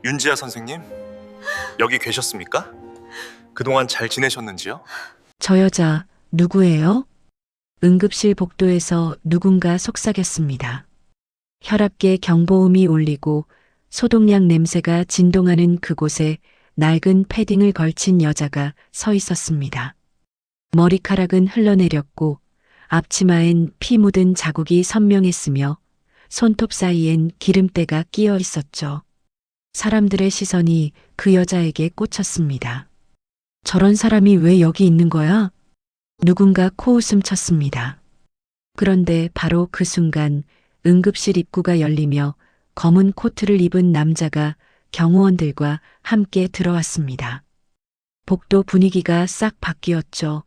윤지아 선생님, 여기 계셨습니까? 그동안 잘 지내셨는지요? 저 여자 누구예요? 응급실 복도에서 누군가 속삭였습니다. 혈압계 경보음이 울리고 소독약 냄새가 진동하는 그곳에 낡은 패딩을 걸친 여자가 서 있었습니다. 머리카락은 흘러내렸고 앞치마엔 피 묻은 자국이 선명했으며 손톱 사이엔 기름때가 끼어 있었죠. 사람들의 시선이 그 여자에게 꽂혔습니다. 저런 사람이 왜 여기 있는 거야? 누군가 코웃음 쳤습니다. 그런데 바로 그 순간 응급실 입구가 열리며 검은 코트를 입은 남자가 경호원들과 함께 들어왔습니다. 복도 분위기가 싹 바뀌었죠.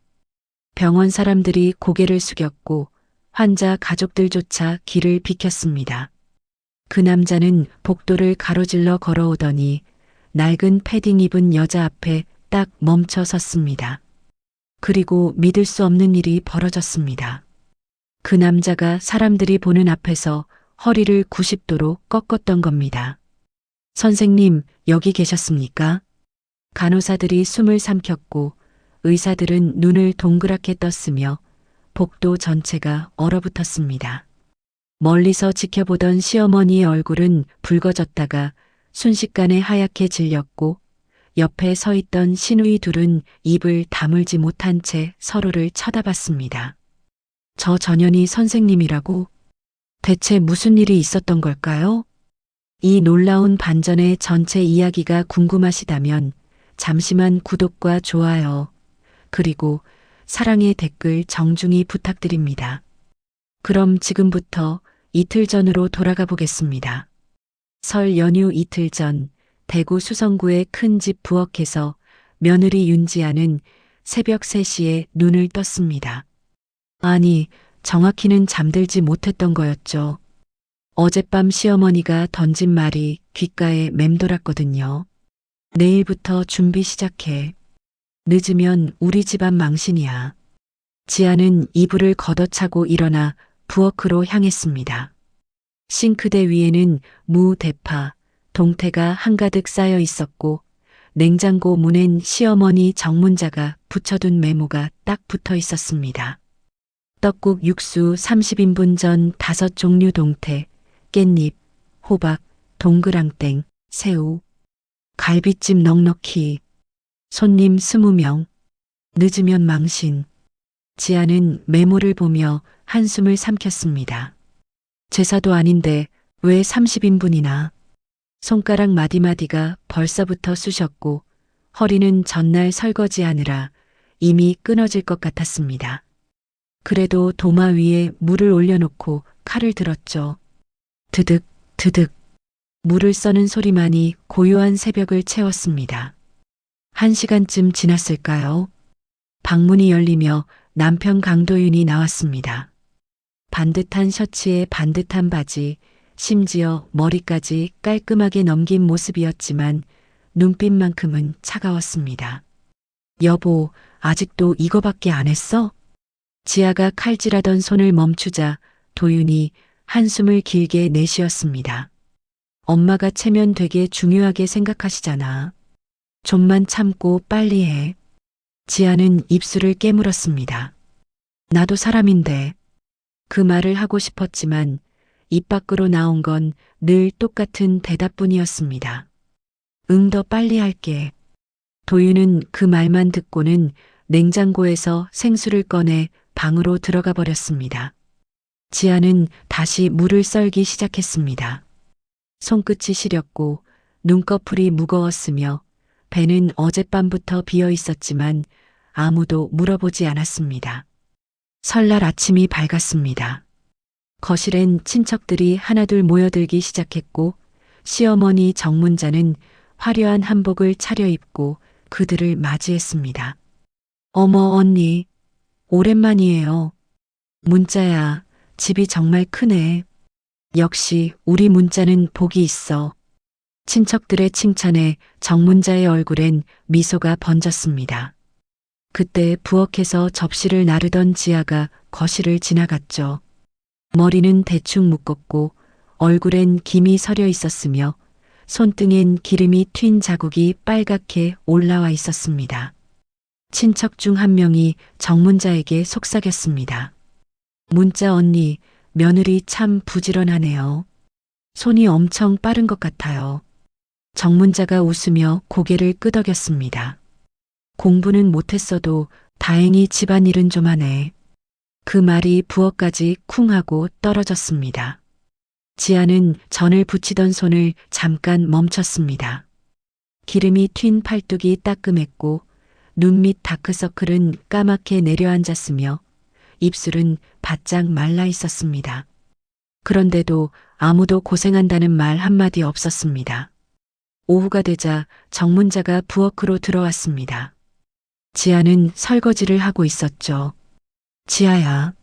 병원 사람들이 고개를 숙였고 환자 가족들조차 길을 비켰습니다. 그 남자는 복도를 가로질러 걸어오더니 낡은 패딩 입은 여자 앞에 딱 멈춰 섰습니다. 그리고 믿을 수 없는 일이 벌어졌습니다. 그 남자가 사람들이 보는 앞에서 허리를 90도로 꺾었던 겁니다. 선생님, 여기 계셨습니까? 간호사들이 숨을 삼켰고 의사들은 눈을 동그랗게 떴으며 복도 전체가 얼어붙었습니다. 멀리서 지켜보던 시어머니의 얼굴은 붉어졌다가 순식간에 하얗게 질렸고 옆에 서 있던 시누이 둘은 입을 다물지 못한 채 서로를 쳐다봤습니다. 저 전현희 선생님이라고? 대체 무슨 일이 있었던 걸까요? 이 놀라운 반전의 전체 이야기가 궁금하시다면 잠시만 구독과 좋아요, 그리고 사랑의 댓글 정중히 부탁드립니다. 그럼 지금부터 이틀 전으로 돌아가 보겠습니다. 설 연휴 이틀 전 대구 수성구의 큰 집 부엌에서 며느리 윤지아는 새벽 3시에 눈을 떴습니다. 아니, 정확히는 잠들지 못했던 거였죠. 어젯밤 시어머니가 던진 말이 귓가에 맴돌았거든요. 내일부터 준비 시작해. 늦으면 우리 집안 망신이야. 지아는 이불을 걷어차고 일어나 부엌으로 향했습니다. 싱크대 위에는 무, 대파, 동태가 한가득 쌓여 있었고 냉장고 문엔 시어머니 정문자가 붙여둔 메모가 딱 붙어 있었습니다. 떡국 육수 30인분 전 5종류 동태, 깻잎, 호박, 동그랑땡, 새우, 갈비찜 넉넉히, 손님 20명, 늦으면 망신. 지아는 메모를 보며 한숨을 삼켰습니다. 제사도 아닌데 왜 30인분이나. 손가락 마디마디가 벌써부터 쑤셨고 허리는 전날 설거지하느라 이미 끊어질 것 같았습니다. 그래도 도마 위에 물을 올려놓고 칼을 들었죠. 드득 드득 물을 써는 소리만이 고요한 새벽을 채웠습니다. 1시간쯤 지났을까요? 방문이 열리며 남편 강도윤이 나왔습니다. 반듯한 셔츠에 반듯한 바지, 심지어 머리까지 깔끔하게 넘긴 모습이었지만 눈빛만큼은 차가웠습니다. 여보, 아직도 이거밖에 안 했어? 지아가 칼질하던 손을 멈추자 도윤이 한숨을 길게 내쉬었습니다. 엄마가 체면 되게 중요하게 생각하시잖아. 좀만 참고 빨리 해. 지아는 입술을 깨물었습니다. 나도 사람인데. 그 말을 하고 싶었지만 입 밖으로 나온 건 늘 똑같은 대답뿐이었습니다. 응, 더 빨리 할게. 도윤은 그 말만 듣고는 냉장고에서 생수를 꺼내 방으로 들어가 버렸습니다. 지아는 다시 물을 썰기 시작했습니다. 손끝이 시렸고 눈꺼풀이 무거웠으며 배는 어젯밤부터 비어 있었지만 아무도 물어보지 않았습니다. 설날 아침이 밝았습니다. 거실엔 친척들이 하나둘 모여들기 시작했고 시어머니 정문자는 화려한 한복을 차려입고 그들을 맞이했습니다. 어머 언니, 오랜만이에요. 문자야, 집이 정말 크네. 역시 우리 문자는 복이 있어. 친척들의 칭찬에 정문자의 얼굴엔 미소가 번졌습니다. 그때 부엌에서 접시를 나르던 지아가 거실을 지나갔죠. 머리는 대충 묶었고 얼굴엔 김이 서려 있었으며 손등엔 기름이 튄 자국이 빨갛게 올라와 있었습니다. 친척 중 한 명이 정문자에게 속삭였습니다. 문자 언니, 며느리 참 부지런하네요. 손이 엄청 빠른 것 같아요. 정문자가 웃으며 고개를 끄덕였습니다. 공부는 못했어도 다행히 집안일은 좀 하네. 그 말이 부엌까지 쿵 하고 떨어졌습니다. 지아는 전을 붙이던 손을 잠깐 멈췄습니다. 기름이 튄 팔뚝이 따끔했고 눈 밑 다크서클은 까맣게 내려앉았으며 입술은 바짝 말라 있었습니다. 그런데도 아무도 고생한다는 말 한마디 없었습니다. 오후가 되자 정문자가 부엌으로 들어왔습니다. 지아는 설거지를 하고 있었죠. 지아야.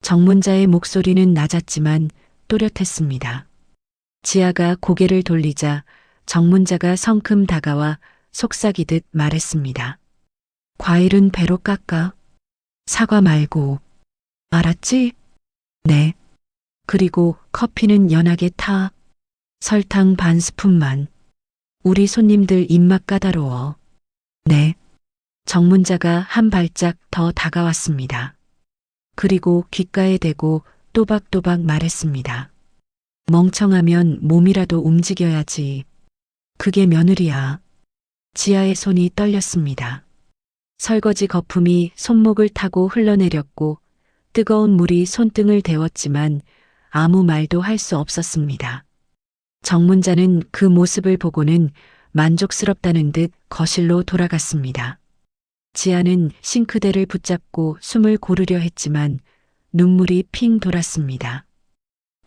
정문자의 목소리는 낮았지만 또렷했습니다. 지아가 고개를 돌리자 정문자가 성큼 다가와 속삭이듯 말했습니다. 과일은 배로 깎아. 사과 말고. 알았지? 네. 그리고 커피는 연하게 타. 설탕 반 스푼만. 우리 손님들 입맛 까다로워. 네. 정문자가 한 발짝 더 다가왔습니다. 그리고 귓가에 대고 또박또박 말했습니다. 멍청하면 몸이라도 움직여야지. 그게 며느리야. 지아의 손이 떨렸습니다. 설거지 거품이 손목을 타고 흘러내렸고 뜨거운 물이 손등을 데웠지만 아무 말도 할 수 없었습니다. 정문자는 그 모습을 보고는 만족스럽다는 듯 거실로 돌아갔습니다. 지아는 싱크대를 붙잡고 숨을 고르려 했지만 눈물이 핑 돌았습니다.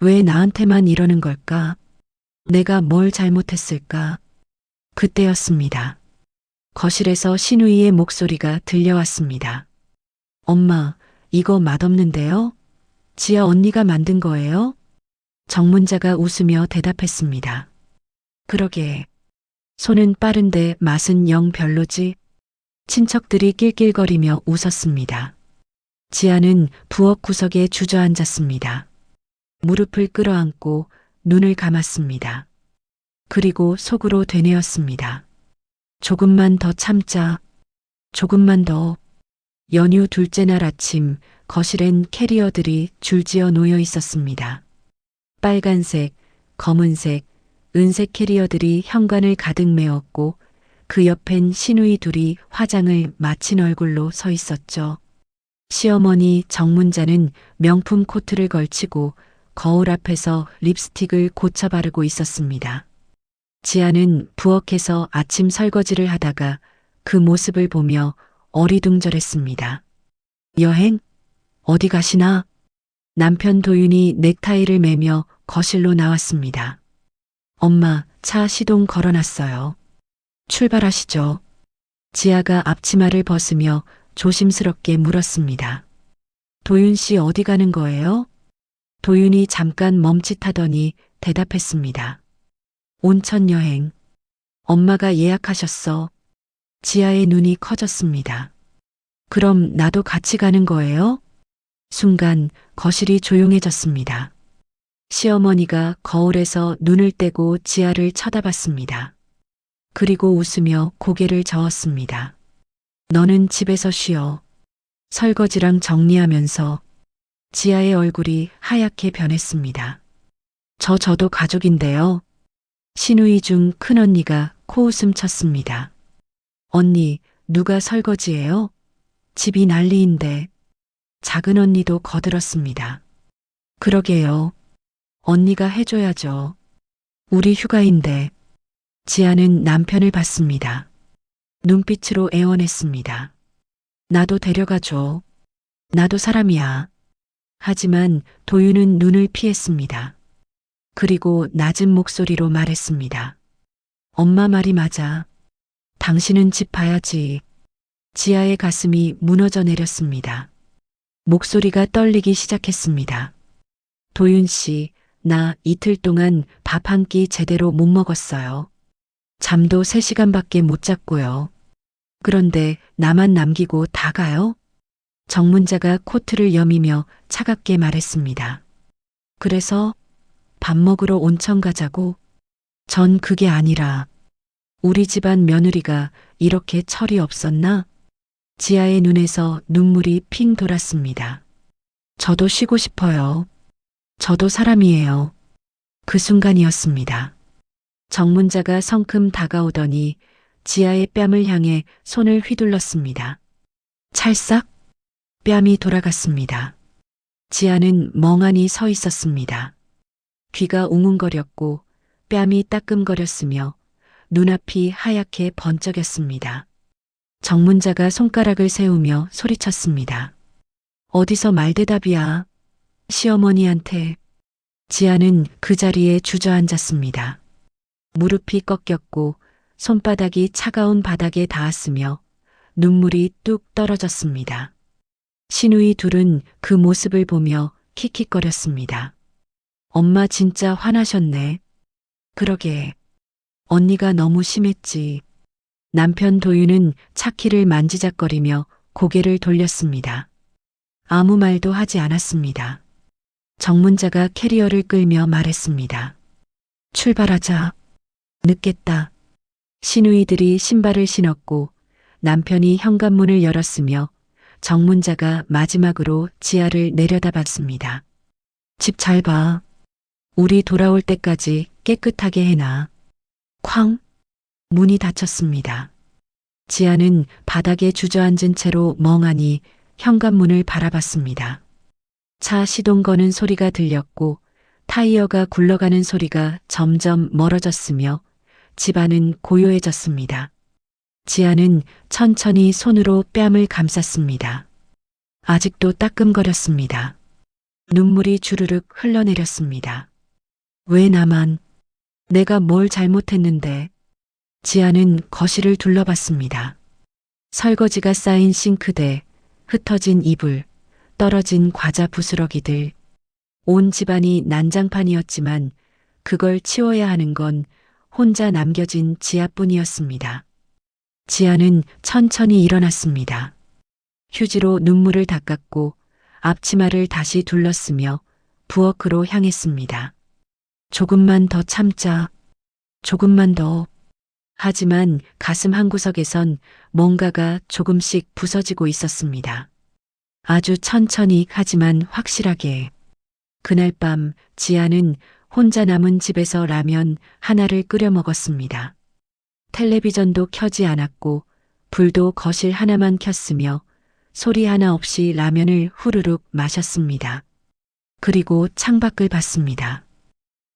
왜 나한테만 이러는 걸까? 내가 뭘 잘못했을까? 그때였습니다. 거실에서 신우이의 목소리가 들려왔습니다. 엄마, 이거 맛없는데요? 지아 언니가 만든 거예요? 정문자가 웃으며 대답했습니다. 그러게. 손은 빠른데 맛은 영 별로지? 친척들이 낄낄거리며 웃었습니다. 지아는 부엌 구석에 주저앉았습니다. 무릎을 끌어안고 눈을 감았습니다. 그리고 속으로 되뇌었습니다. 조금만 더 참자. 조금만 더. 연휴 둘째 날 아침 거실엔 캐리어들이 줄지어 놓여 있었습니다. 빨간색, 검은색, 은색 캐리어들이 현관을 가득 메웠고 그 옆엔 시누이 둘이 화장을 마친 얼굴로 서 있었죠. 시어머니 정문자는 명품 코트를 걸치고 거울 앞에서 립스틱을 고쳐 바르고 있었습니다. 지아는 부엌에서 아침 설거지를 하다가 그 모습을 보며 어리둥절했습니다. 여행? 어디 가시나? 남편 도윤이 넥타이를 매며 거실로 나왔습니다. 엄마, 차 시동 걸어놨어요. 출발하시죠. 지아가 앞치마를 벗으며 조심스럽게 물었습니다. 도윤 씨 어디 가는 거예요? 도윤이 잠깐 멈칫하더니 대답했습니다. 온천 여행. 엄마가 예약하셨어. 지아의 눈이 커졌습니다. 그럼 나도 같이 가는 거예요? 순간 거실이 조용해졌습니다. 시어머니가 거울에서 눈을 떼고 지아를 쳐다봤습니다. 그리고 웃으며 고개를 저었습니다. 너는 집에서 쉬어. 설거지랑 정리하면서. 지아의 얼굴이 하얗게 변했습니다. 저도 가족인데요. 시누이 중 큰언니가 코웃음 쳤습니다. 언니, 누가 설거지해요? 집이 난리인데. 작은 언니도 거들었습니다. 그러게요. 언니가 해줘야죠. 우리 휴가인데. 지아는 남편을 봤습니다. 눈빛으로 애원했습니다. 나도 데려가줘. 나도 사람이야. 하지만 도윤은 눈을 피했습니다. 그리고 낮은 목소리로 말했습니다. 엄마 말이 맞아. 당신은 집 봐야지. 지아의 가슴이 무너져 내렸습니다. 목소리가 떨리기 시작했습니다. 도윤 씨, 나 이틀 동안 밥 한 끼 제대로 못 먹었어요. 잠도 3시간밖에 못 잤고요. 그런데 나만 남기고 다 가요? 정문자가 코트를 여미며 차갑게 말했습니다. 그래서 밥 먹으러 온천 가자고? 전 그게 아니라 우리 집안 며느리가 이렇게 철이 없었나? 지아의 눈에서 눈물이 핑 돌았습니다. 저도 쉬고 싶어요. 저도 사람이에요. 그 순간이었습니다. 정문자가 성큼 다가오더니 지아의 뺨을 향해 손을 휘둘렀습니다. 찰싹 뺨이 돌아갔습니다. 지아는 멍하니 서 있었습니다. 귀가 웅웅거렸고 뺨이 따끔거렸으며 눈앞이 하얗게 번쩍였습니다. 정문자가 손가락을 세우며 소리쳤습니다. 어디서 말대답이야. 시어머니한테. 지아는 그 자리에 주저앉았습니다. 무릎이 꺾였고 손바닥이 차가운 바닥에 닿았으며 눈물이 뚝 떨어졌습니다. 시누이 둘은 그 모습을 보며 킥킥거렸습니다. 엄마 진짜 화나셨네. 그러게. 언니가 너무 심했지. 남편 도윤은 차키를 만지작거리며 고개를 돌렸습니다. 아무 말도 하지 않았습니다. 정문자가 캐리어를 끌며 말했습니다. 출발하자. 늦겠다. 시누이들이 신발을 신었고 남편이 현관문을 열었으며 정문자가 마지막으로 지아를 내려다봤습니다. 집 잘 봐. 우리 돌아올 때까지 깨끗하게 해놔. 쾅! 문이 닫혔습니다. 지아는 바닥에 주저앉은 채로 멍하니 현관문을 바라봤습니다. 차 시동 거는 소리가 들렸고 타이어가 굴러가는 소리가 점점 멀어졌으며 집안은 고요해졌습니다. 지아는 천천히 손으로 뺨을 감쌌습니다. 아직도 따끔거렸습니다. 눈물이 주르륵 흘러내렸습니다. 왜 나만? 내가 뭘 잘못했는데? 지아는 거실을 둘러봤습니다. 설거지가 쌓인 싱크대, 흩어진 이불, 떨어진 과자 부스러기들. 온 집안이 난장판이었지만 그걸 치워야 하는 건 혼자 남겨진 지아뿐이었습니다. 지아는 천천히 일어났습니다. 휴지로 눈물을 닦았고 앞치마를 다시 둘렀으며 부엌으로 향했습니다. 조금만 더 참자. 조금만 더. 하지만 가슴 한구석에선 뭔가가 조금씩 부서지고 있었습니다. 아주 천천히 하지만 확실하게. 그날 밤 지아는 혼자 남은 집에서 라면 하나를 끓여 먹었습니다. 텔레비전도 켜지 않았고 불도 거실 하나만 켰으며 소리 하나 없이 라면을 후루룩 마셨습니다. 그리고 창밖을 봤습니다.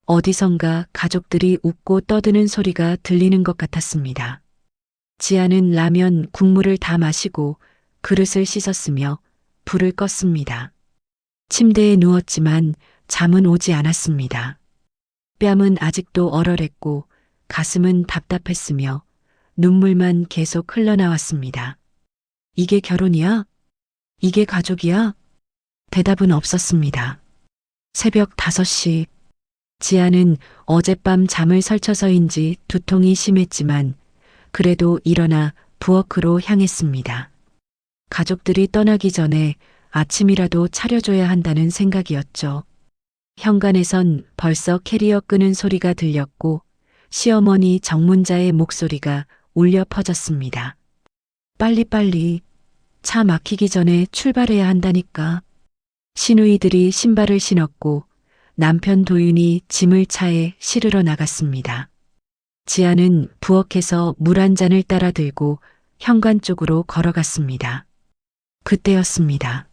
어디선가 가족들이 웃고 떠드는 소리가 들리는 것 같았습니다. 지아는 라면 국물을 다 마시고 그릇을 씻었으며 불을 껐습니다. 침대에 누웠지만 잠은 오지 않았습니다. 뺨은 아직도 얼얼했고 가슴은 답답했으며 눈물만 계속 흘러나왔습니다. 이게 결혼이야? 이게 가족이야? 대답은 없었습니다. 새벽 5시. 지아는 어젯밤 잠을 설쳐서인지 두통이 심했지만 그래도 일어나 부엌으로 향했습니다. 가족들이 떠나기 전에 아침이라도 차려줘야 한다는 생각이었죠. 현관에선 벌써 캐리어 끄는 소리가 들렸고 시어머니 정문자의 목소리가 울려 퍼졌습니다. 빨리빨리. 차 막히기 전에 출발해야 한다니까. 시누이들이 신발을 신었고 남편 도윤이 짐을 차에 실으러 나갔습니다. 지아는 부엌에서 물 한 잔을 따라 들고 현관 쪽으로 걸어갔습니다. 그때였습니다.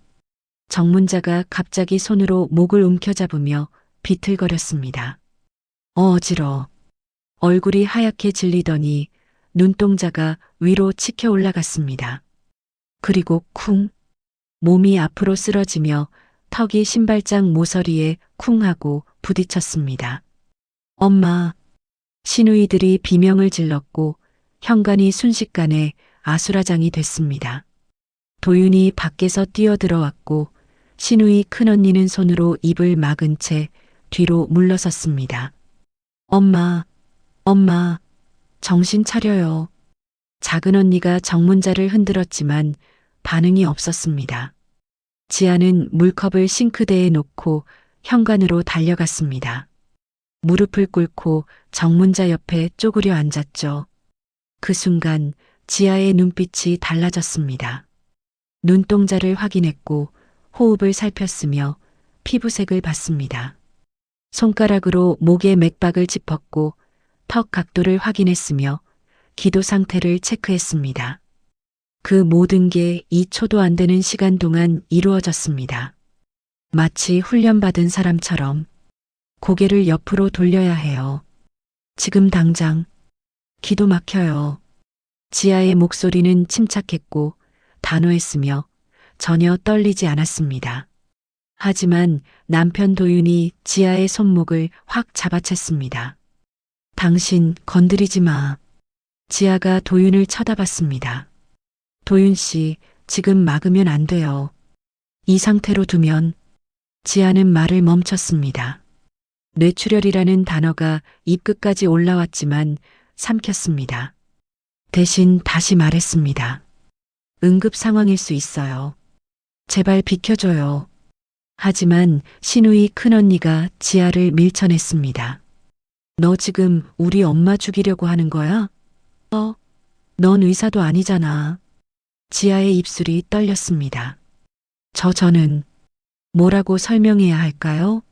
정문자가 갑자기 손으로 목을 움켜잡으며 비틀거렸습니다. 어지러. 얼굴이 하얗게 질리더니 눈동자가 위로 치켜 올라갔습니다. 그리고 쿵. 몸이 앞으로 쓰러지며 턱이 신발장 모서리에 쿵 하고 부딪혔습니다. 엄마. 시누이들이 비명을 질렀고 현관이 순식간에 아수라장이 됐습니다. 도윤이 밖에서 뛰어들어왔고 시누이 큰언니는 손으로 입을 막은 채 뒤로 물러섰습니다. 엄마, 엄마, 정신 차려요. 작은 언니가 정문자를 흔들었지만 반응이 없었습니다. 지아는 물컵을 싱크대에 놓고 현관으로 달려갔습니다. 무릎을 꿇고 정문자 옆에 쪼그려 앉았죠. 그 순간 지아의 눈빛이 달라졌습니다. 눈동자를 확인했고 호흡을 살폈으며 피부색을 봤습니다. 손가락으로 목의 맥박을 짚었고 턱 각도를 확인했으며 기도 상태를 체크했습니다. 그 모든 게 2초도 안 되는 시간 동안 이루어졌습니다. 마치 훈련받은 사람처럼 고개를 옆으로 돌려야 해요. 지금 당장 기도 막혀요. 지아의 목소리는 침착했고 단호했으며 전혀 떨리지 않았습니다. 하지만 남편 도윤이 지아의 손목을 확 잡아챘습니다. 당신 건드리지 마. 지아가 도윤을 쳐다봤습니다. 도윤 씨, 지금 막으면 안 돼요. 이 상태로 두면 지아는 말을 멈췄습니다. 뇌출혈이라는 단어가 입끝까지 올라왔지만 삼켰습니다. 대신 다시 말했습니다. 응급 상황일 수 있어요. 제발 비켜줘요. 하지만 신우이 큰언니가 지아를 밀쳐냈습니다. 너 지금 우리 엄마 죽이려고 하는 거야? 넌 의사도 아니잖아. 지아의 입술이 떨렸습니다. 저는 뭐라고 설명해야 할까요?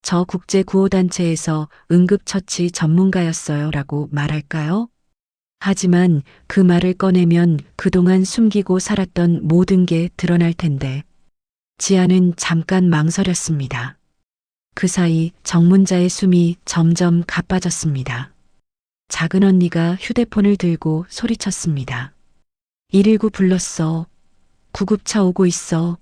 저 국제구호단체에서 응급처치 전문가였어요 라고 말할까요? 하지만 그 말을 꺼내면 그동안 숨기고 살았던 모든 게 드러날 텐데 지아는 잠깐 망설였습니다. 그 사이 정문자의 숨이 점점 가빠졌습니다. 작은 언니가 휴대폰을 들고 소리쳤습니다. 119 불렀어. 구급차 오고 있어.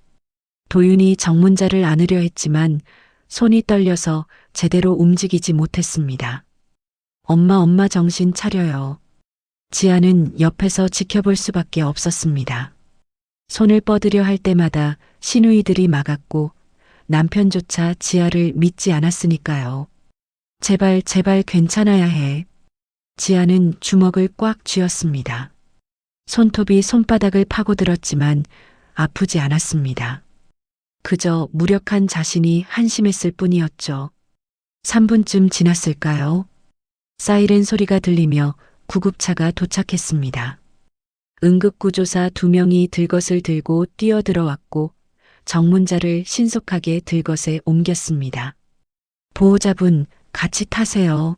도윤이 정문자를 안으려 했지만 손이 떨려서 제대로 움직이지 못했습니다. 엄마 정신 차려요. 지아는 옆에서 지켜볼 수밖에 없었습니다. 손을 뻗으려 할 때마다 시누이들이 막았고 남편조차 지아를 믿지 않았으니까요. 제발 괜찮아야 해. 지아는 주먹을 꽉 쥐었습니다. 손톱이 손바닥을 파고들었지만 아프지 않았습니다. 그저 무력한 자신이 한심했을 뿐이었죠. 3분쯤 지났을까요? 사이렌 소리가 들리며 구급차가 도착했습니다. 응급구조사 2명이 들것을 들고 뛰어들어왔고 정문자를 신속하게 들것에 옮겼습니다. 보호자분, 같이 타세요.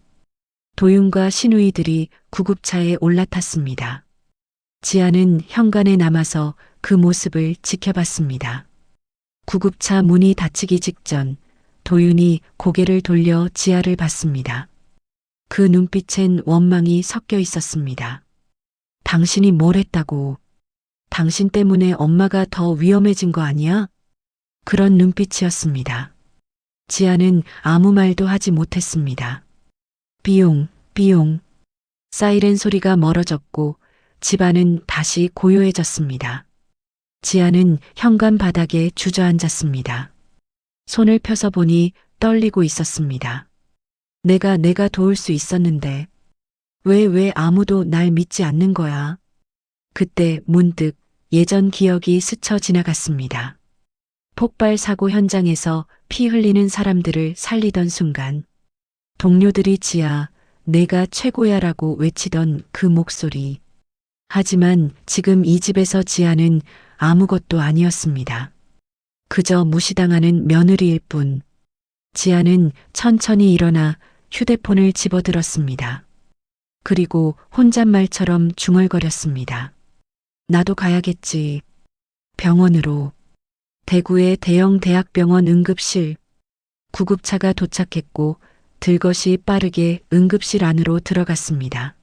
도윤과 시누이들이 구급차에 올라탔습니다. 지아는 현관에 남아서 그 모습을 지켜봤습니다. 구급차 문이 닫히기 직전 도윤이 고개를 돌려 지아를 봤습니다. 그 눈빛엔 원망이 섞여 있었습니다. 당신이 뭘 했다고? 당신 때문에 엄마가 더 위험해진 거 아니야? 그런 눈빛이었습니다. 지아는 아무 말도 하지 못했습니다. 비용. 사이렌 소리가 멀어졌고 집안은 다시 고요해졌습니다. 지아는 현관 바닥에 주저앉았습니다. 손을 펴서 보니 떨리고 있었습니다. 내가 도울 수 있었는데 왜 아무도 날 믿지 않는 거야? 그때 문득 예전 기억이 스쳐 지나갔습니다. 폭발 사고 현장에서 피 흘리는 사람들을 살리던 순간 동료들이 지아, 내가 최고야라고 외치던 그 목소리. 하지만 지금 이 집에서 지아는 아무것도 아니었습니다. 그저 무시당하는 며느리일 뿐. 지아는 천천히 일어나 휴대폰을 집어들었습니다. 그리고 혼잣말처럼 중얼거렸습니다. 나도 가야겠지. 병원으로. 대구의 대형 대학병원 응급실. 구급차가 도착했고 들것이 빠르게 응급실 안으로 들어갔습니다.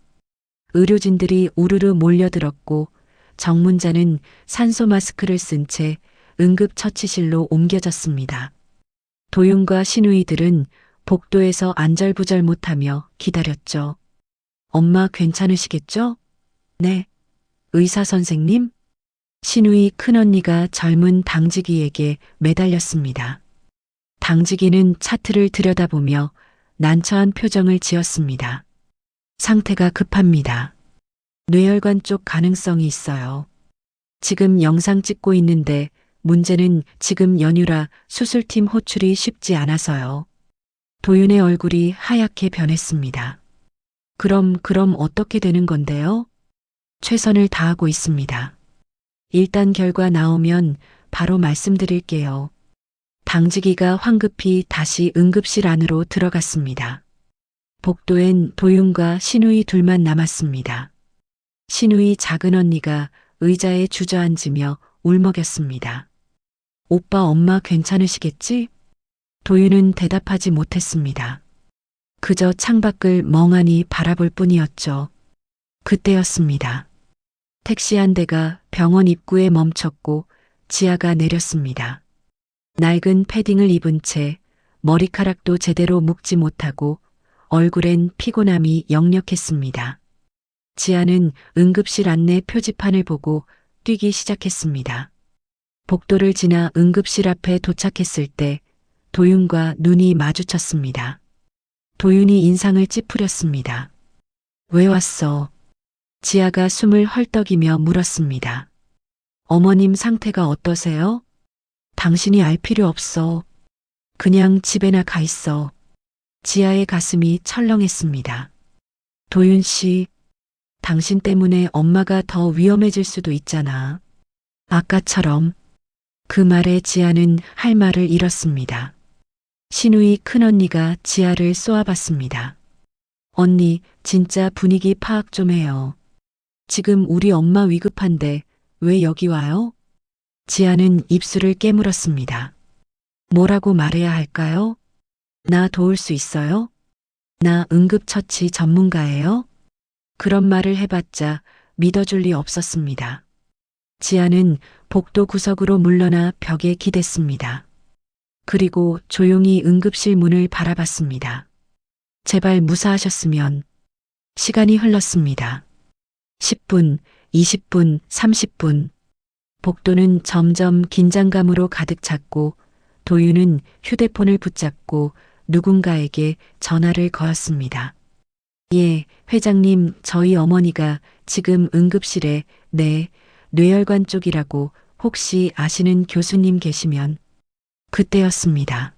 의료진들이 우르르 몰려들었고 정문자는 산소 마스크를 쓴 채 응급처치실로 옮겨졌습니다. 도윤과 시누이들은 복도에서 안절부절 못하며 기다렸죠. 엄마 괜찮으시겠죠? 네. 의사 선생님? 시누이 큰언니가 젊은 당직이에게 매달렸습니다. 당직이는 차트를 들여다보며 난처한 표정을 지었습니다. 상태가 급합니다. 뇌혈관 쪽 가능성이 있어요. 지금 영상 찍고 있는데 문제는 지금 연휴라 수술팀 호출이 쉽지 않아서요. 도윤의 얼굴이 하얗게 변했습니다. 그럼 어떻게 되는 건데요? 최선을 다하고 있습니다. 일단 결과 나오면 바로 말씀드릴게요. 당직이가 황급히 다시 응급실 안으로 들어갔습니다. 복도엔 도윤과 신우이 둘만 남았습니다. 신우이 작은 언니가 의자에 주저앉으며 울먹였습니다. 오빠 엄마 괜찮으시겠지? 도윤은 대답하지 못했습니다. 그저 창밖을 멍하니 바라볼 뿐이었죠. 그때였습니다. 택시 한 대가 병원 입구에 멈췄고 지아가 내렸습니다. 낡은 패딩을 입은 채 머리카락도 제대로 묶지 못하고 얼굴엔 피곤함이 역력했습니다. 지아는 응급실 안내 표지판을 보고 뛰기 시작했습니다. 복도를 지나 응급실 앞에 도착했을 때 도윤과 눈이 마주쳤습니다. 도윤이 인상을 찌푸렸습니다. 왜 왔어? 지아가 숨을 헐떡이며 물었습니다. 어머님 상태가 어떠세요? 당신이 알 필요 없어. 그냥 집에나 가 있어. 지아의 가슴이 철렁했습니다. 도윤 씨, 당신 때문에 엄마가 더 위험해질 수도 있잖아. 아까처럼. 그 말에 지아는 할 말을 잃었습니다. 신우이 큰언니가 지아를 쏘아봤습니다. 언니, 진짜 분위기 파악 좀 해요. 지금 우리 엄마 위급한데 왜 여기 와요? 지아는 입술을 깨물었습니다. 뭐라고 말해야 할까요? 나 도울 수 있어요? 나 응급처치 전문가예요? 그런 말을 해봤자 믿어줄 리 없었습니다. 지아는 복도 구석으로 물러나 벽에 기댔습니다. 그리고 조용히 응급실 문을 바라봤습니다. 제발 무사하셨으면. 시간이 흘렀습니다. 10분, 20분, 30분. 복도는 점점 긴장감으로 가득 찼고 도윤은 휴대폰을 붙잡고 누군가에게 전화를 걸었습니다. 예, 회장님, 저희 어머니가 지금 응급실에, 네, 뇌혈관 쪽이라고 혹시 아시는 교수님 계시면. 그때였습니다.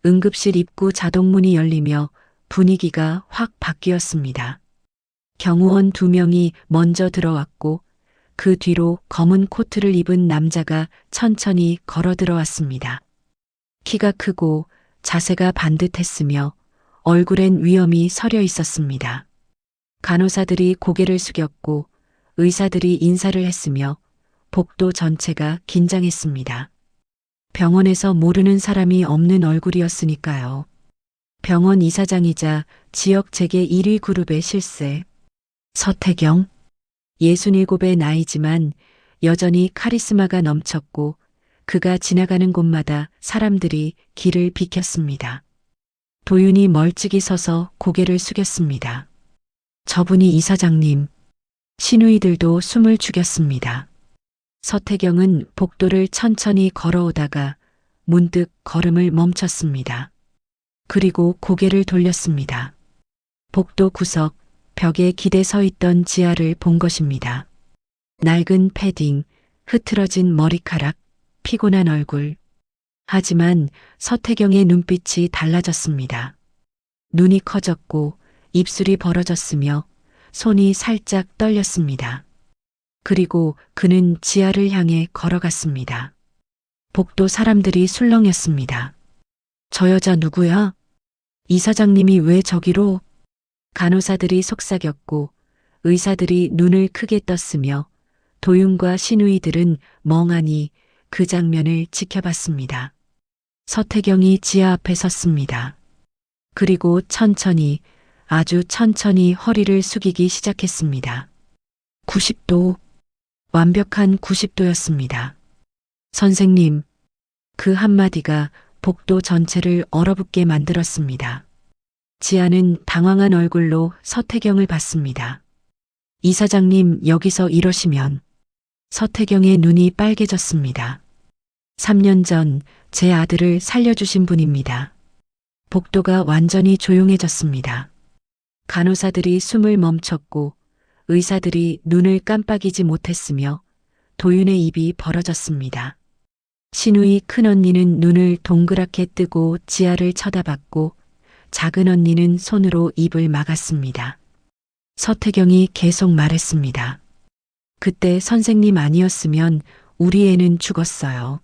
응급실 입구 자동문이 열리며 분위기가 확 바뀌었습니다. 경호원 2명이 먼저 들어왔고 그 뒤로 검은 코트를 입은 남자가 천천히 걸어 들어왔습니다. 키가 크고 자세가 반듯했으며 얼굴엔 위험이 서려 있었습니다. 간호사들이 고개를 숙였고 의사들이 인사를 했으며 복도 전체가 긴장했습니다. 병원에서 모르는 사람이 없는 얼굴이었으니까요. 병원 이사장이자 지역 재계 1위 그룹의 실세. 서태경. 67의 나이지만 여전히 카리스마가 넘쳤고 그가 지나가는 곳마다 사람들이 길을 비켰습니다. 도윤이 멀찍이 서서 고개를 숙였습니다. 저분이 이사장님. 신우이들도 숨을 죽였습니다. 서태경은 복도를 천천히 걸어오다가 문득 걸음을 멈췄습니다. 그리고 고개를 돌렸습니다. 복도 구석 벽에 기대 서 있던 지아를 본 것입니다. 낡은 패딩, 흐트러진 머리카락, 피곤한 얼굴. 하지만 서태경의 눈빛이 달라졌습니다. 눈이 커졌고 입술이 벌어졌으며 손이 살짝 떨렸습니다. 그리고 그는 지아를 향해 걸어갔습니다. 복도 사람들이 술렁였습니다. 저 여자 누구야? 이사장님이 왜 저기로? 간호사들이 속삭였고 의사들이 눈을 크게 떴으며 도윤과 신우이들은 멍하니 그 장면을 지켜봤습니다. 서태경이 지아 앞에 섰습니다. 그리고 천천히, 아주 천천히 허리를 숙이기 시작했습니다. 90도. 완벽한 90도였습니다. 선생님, 그 한마디가 복도 전체를 얼어붙게 만들었습니다. 지아는 당황한 얼굴로 서태경을 봤습니다. 이사장님, 여기서 이러시면. 서태경의 눈이 빨개졌습니다. 3년 전 제 아들을 살려주신 분입니다. 복도가 완전히 조용해졌습니다. 간호사들이 숨을 멈췄고 의사들이 눈을 깜빡이지 못했으며 도윤의 입이 벌어졌습니다. 신우이 큰언니는 눈을 동그랗게 뜨고 지아를 쳐다봤고 작은 언니는 손으로 입을 막았습니다. 서태경이 계속 말했습니다. 그때 선생님 아니었으면 우리 애는 죽었어요.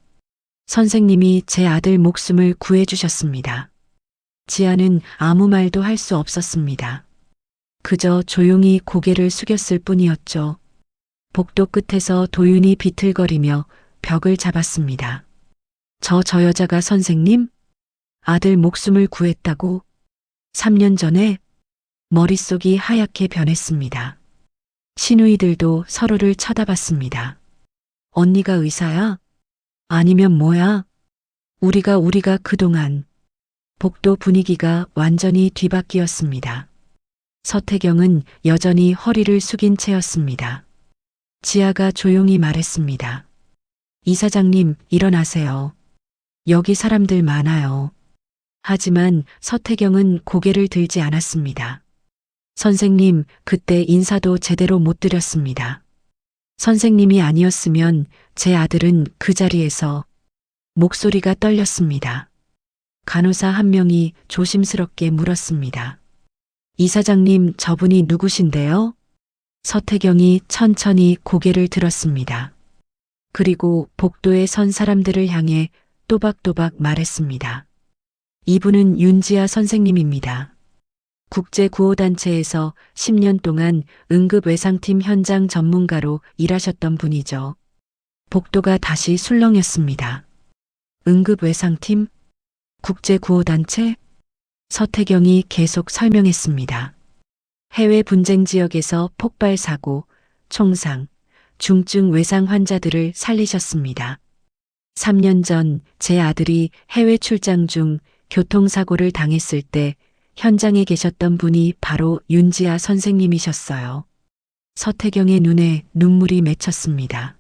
선생님이 제 아들 목숨을 구해주셨습니다. 지아는 아무 말도 할 수 없었습니다. 그저 조용히 고개를 숙였을 뿐이었죠. 복도 끝에서 도윤이 비틀거리며 벽을 잡았습니다. 저 여자가 선생님? 아들 목숨을 구했다고? 3년 전에 머릿속이 하얗게 변했습니다. 시누이들도 서로를 쳐다봤습니다. 언니가 의사야? 아니면 뭐야? 우리가 그동안 복도 분위기가 완전히 뒤바뀌었습니다. 서태경은 여전히 허리를 숙인 채였습니다. 지아가 조용히 말했습니다. 이사장님, 일어나세요. 여기 사람들 많아요. 하지만 서태경은 고개를 들지 않았습니다. 선생님, 그때 인사도 제대로 못 드렸습니다. 선생님이 아니었으면 제 아들은 그 자리에서 목소리가 떨렸습니다. 간호사 한 명이 조심스럽게 물었습니다. 이사장님, 저분이 누구신데요? 서태경이 천천히 고개를 들었습니다. 그리고 복도에 선 사람들을 향해 또박또박 말했습니다. 이분은 윤지아 선생님입니다. 국제구호단체에서 10년 동안 응급외상팀 현장 전문가로 일하셨던 분이죠. 복도가 다시 술렁였습니다. 응급외상팀? 국제구호단체? 서태경이 계속 설명했습니다. 해외 분쟁 지역에서 폭발 사고, 총상, 중증 외상 환자들을 살리셨습니다. 3년 전 제 아들이 해외 출장 중 교통사고를 당했을 때 현장에 계셨던 분이 바로 윤지아 선생님이셨어요. 서태경의 눈에 눈물이 맺혔습니다.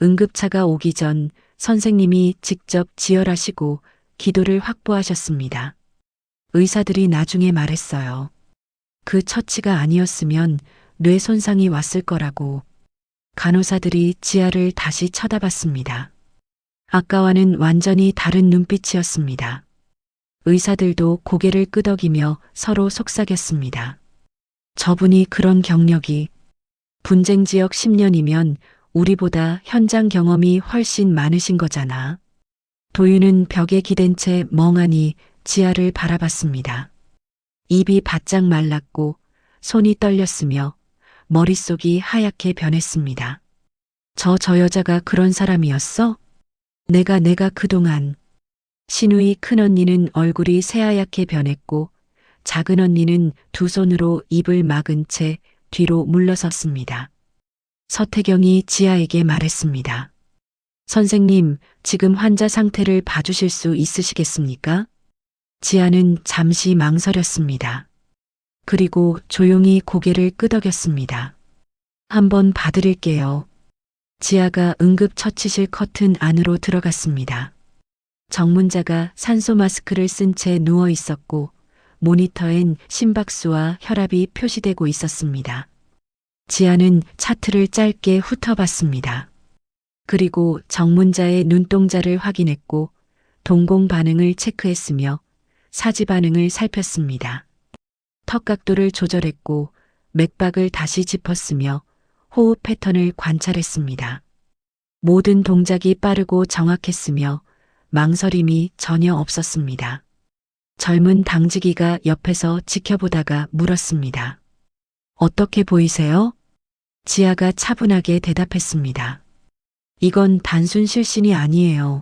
응급차가 오기 전 선생님이 직접 지혈하시고 기도를 확보하셨습니다. 의사들이 나중에 말했어요. 그 처치가 아니었으면 뇌 손상이 왔을 거라고. 간호사들이 지아를 다시 쳐다봤습니다. 아까와는 완전히 다른 눈빛이었습니다. 의사들도 고개를 끄덕이며 서로 속삭였습니다. 저분이 그런 경력이 분쟁 지역 10년이면 우리보다 현장 경험이 훨씬 많으신 거잖아. 도윤은 벽에 기댄 채 멍하니 지아를 바라봤습니다. 입이 바짝 말랐고 손이 떨렸으며 머릿속이 하얗게 변했습니다. 저 여자가 그런 사람이었어? 내가 그동안. 시누이 큰언니는 얼굴이 새하얗게 변했고 작은 언니는 두 손으로 입을 막은 채 뒤로 물러섰습니다. 서태경이 지아에게 말했습니다. 선생님, 지금 환자 상태를 봐주실 수 있으시겠습니까? 지아는 잠시 망설였습니다. 그리고 조용히 고개를 끄덕였습니다. 한번 봐드릴게요. 지아가 응급처치실 커튼 안으로 들어갔습니다. 정문자가 산소 마스크를 쓴 채 누워 있었고 모니터엔 심박수와 혈압이 표시되고 있었습니다. 지아는 차트를 짧게 훑어봤습니다. 그리고 정문자의 눈동자를 확인했고 동공 반응을 체크했으며 사지 반응을 살폈습니다. 턱 각도를 조절했고 맥박을 다시 짚었으며 호흡 패턴을 관찰했습니다. 모든 동작이 빠르고 정확했으며 망설임이 전혀 없었습니다. 젊은 당직이가 옆에서 지켜보다가 물었습니다. 어떻게 보이세요? 지아가 차분하게 대답했습니다. 이건 단순 실신이 아니에요.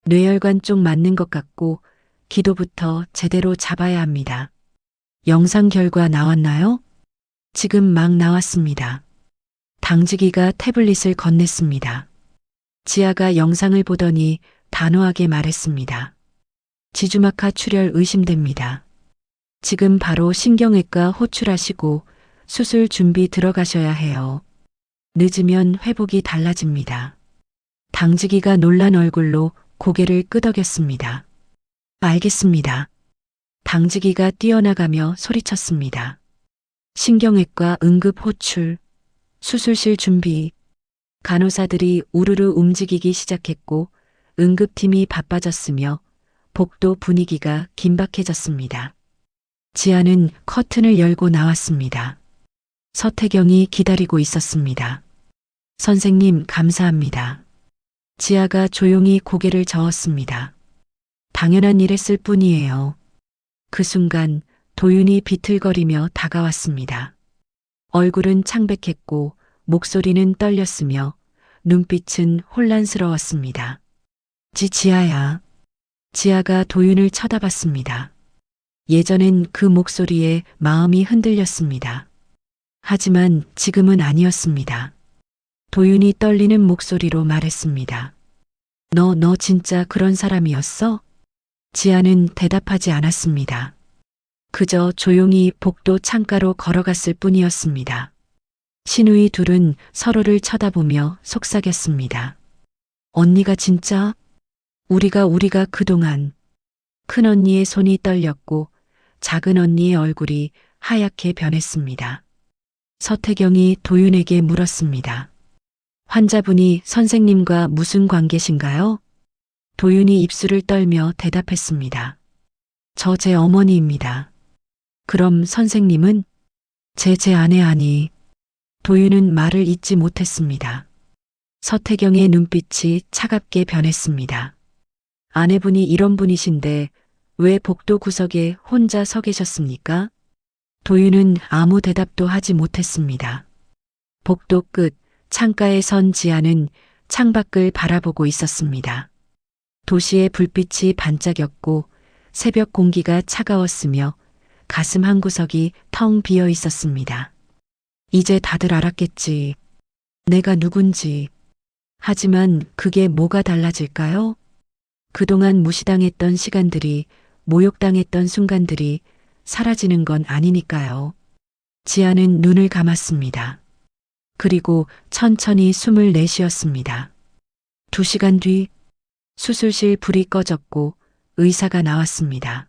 뇌혈관 쪽 맞는 것 같고 기도부터 제대로 잡아야 합니다. 영상 결과 나왔나요? 지금 막 나왔습니다. 당직이가 태블릿을 건넸습니다. 지아가 영상을 보더니 단호하게 말했습니다. 지주막하 출혈 의심됩니다. 지금 바로 신경외과 호출하시고 수술 준비 들어가셔야 해요. 늦으면 회복이 달라집니다. 당직이가 놀란 얼굴로 고개를 끄덕였습니다. 알겠습니다. 당직이가 뛰어나가며 소리쳤습니다. 신경외과 응급 호출, 수술실 준비. 간호사들이 우르르 움직이기 시작했고 응급팀이 바빠졌으며 복도 분위기가 긴박해졌습니다. 지아는 커튼을 열고 나왔습니다. 서태경이 기다리고 있었습니다. 선생님, 감사합니다. 지아가 조용히 고개를 저었습니다. 당연한 일했을 뿐이에요. 그 순간 도윤이 비틀거리며 다가왔습니다. 얼굴은 창백했고 목소리는 떨렸으며 눈빛은 혼란스러웠습니다. 지아야. 지아가 도윤을 쳐다봤습니다. 예전엔 그 목소리에 마음이 흔들렸습니다. 하지만 지금은 아니었습니다. 도윤이 떨리는 목소리로 말했습니다. 너 진짜 그런 사람이었어? 지아는 대답하지 않았습니다. 그저 조용히 복도 창가로 걸어갔을 뿐이었습니다. 신우이 둘은 서로를 쳐다보며 속삭였습니다. 언니가 진짜? 우리가 그동안. 큰 언니의 손이 떨렸고 작은 언니의 얼굴이 하얗게 변했습니다. 서태경이 도윤에게 물었습니다. 환자분이 선생님과 무슨 관계신가요? 도윤이 입술을 떨며 대답했습니다. 저 제 어머니입니다. 그럼 선생님은? 제 아내 아니. 도윤은 말을 잇지 못했습니다. 서태경의 눈빛이 차갑게 변했습니다. 아내분이 이런 분이신데 왜 복도 구석에 혼자 서 계셨습니까? 도윤은 아무 대답도 하지 못했습니다. 복도 끝 창가에 선 지아는 창밖을 바라보고 있었습니다. 도시의 불빛이 반짝였고 새벽 공기가 차가웠으며 가슴 한구석이 텅 비어 있었습니다. 이제 다들 알았겠지. 내가 누군지. 하지만 그게 뭐가 달라질까요? 그동안 무시당했던 시간들이, 모욕당했던 순간들이 사라지는 건 아니니까요. 지아는 눈을 감았습니다. 그리고 천천히 숨을 내쉬었습니다. 2시간 뒤 수술실 불이 꺼졌고 의사가 나왔습니다.